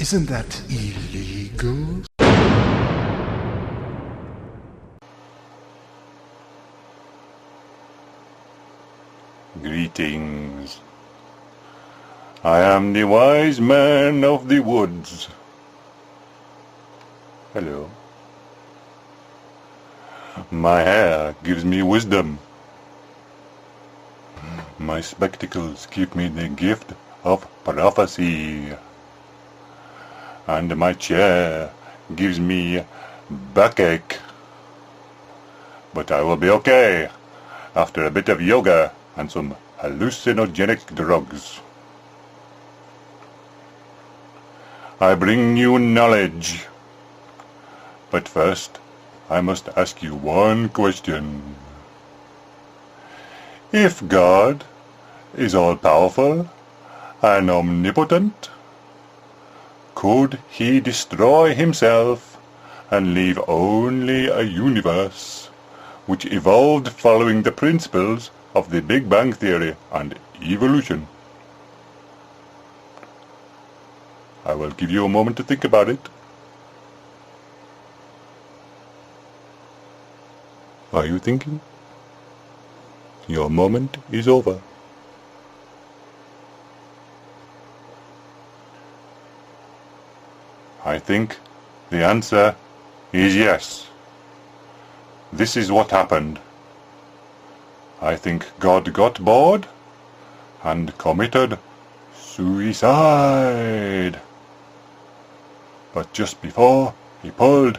Isn't that illegal? Greetings. I am the wise man of the woods. Hello. My hair gives me wisdom. My spectacles give me the gift of prophecy. And my chair gives me backache. But I will be okay after a bit of yoga and some hallucinogenic drugs. I bring you knowledge. But first, I must ask you one question. If God is all-powerful and omnipotent, could he destroy himself and leave only a universe which evolved following the principles of the Big Bang Theory and evolution? I will give you a moment to think about it. Are you thinking? Your moment is over. I think the answer is yes. This is what happened. I think God got bored and committed suicide. But just before he pulled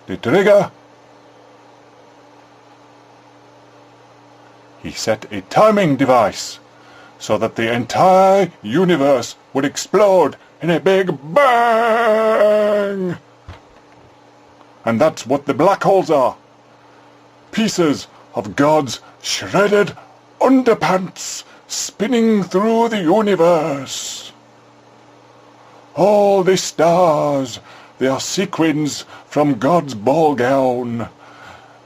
the trigger, he set a timing device so that the entire universe would explode in a big bang. And that's what the black holes are. Pieces of God's shredded underpants spinning through the universe. All the stars, they are sequins from God's ball gown,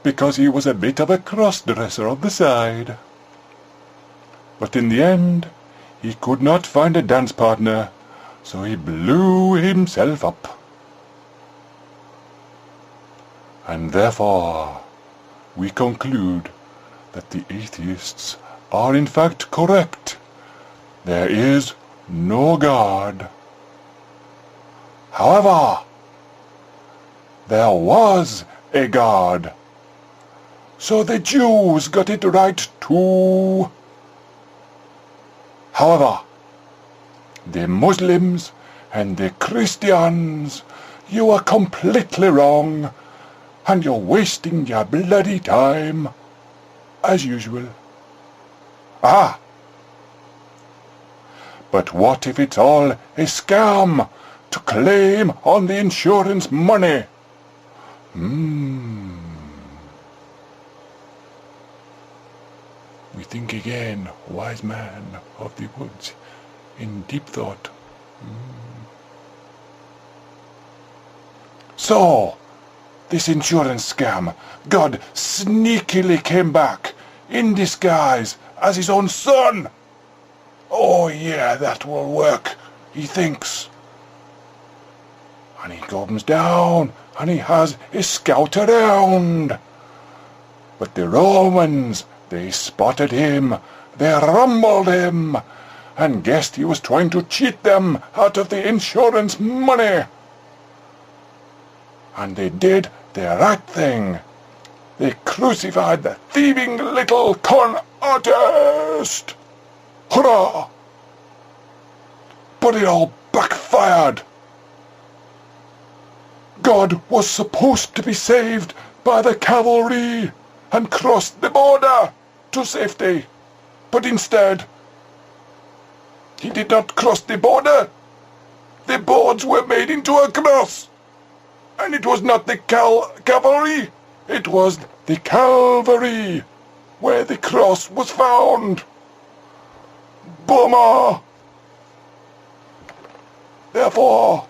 because he was a bit of a cross-dresser on the side. But in the end, he could not find a dance partner, so he blew himself up. And therefore, we conclude that the atheists are in fact correct. There is no God. However, there was a God. So the Jews got it right too. However, the Muslims and the Christians, you are completely wrong, and you're wasting your bloody time, as usual. Ah! But what if it's all a scam to claim on the insurance money? We think again, wise man of the woods, in deep thought. So, this insurance scam, God sneakily came back, in disguise, as his own son. Oh yeah, that will work, he thinks. And he comes down, and he has a scout around. But the Romans, they spotted him, they rumbled him, and guessed he was trying to cheat them out of the insurance money. And they did the right thing. They crucified the thieving little con artist. Hurrah! But it all backfired. God was supposed to be saved by the cavalry and crossed the border to safety, but instead he did not cross the border. The boards were made into a cross, and it was not the cavalry, it was the Calvary where the cross was found. Bummer! Therefore,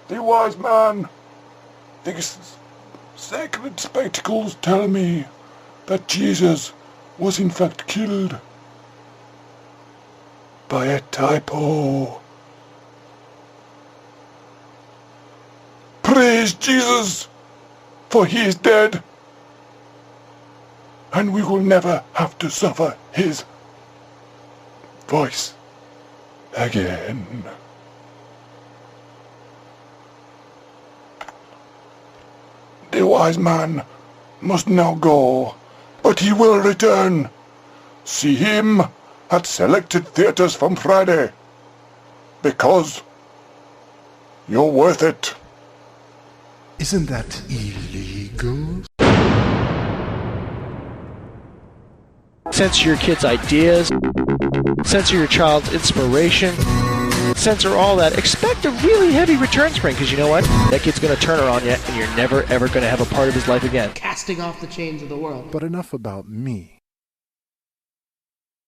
the wise man, the sacred spectacles tell me that Jesus was in fact killed by a typo. Praise Jesus, for he is dead, and we will never have to suffer his voice again. The wise man must now go, but he will return. See him at selected theatres from Friday, because you're worth it. Isn't that illegal? Censor your kids' ideas. Censor your child's inspiration. Censor all that. Expect a really heavy return spring, because you know what? That kid's going to turn her on you, and you're never, ever going to have a part of his life again. Casting off the chains of the world. But enough about me.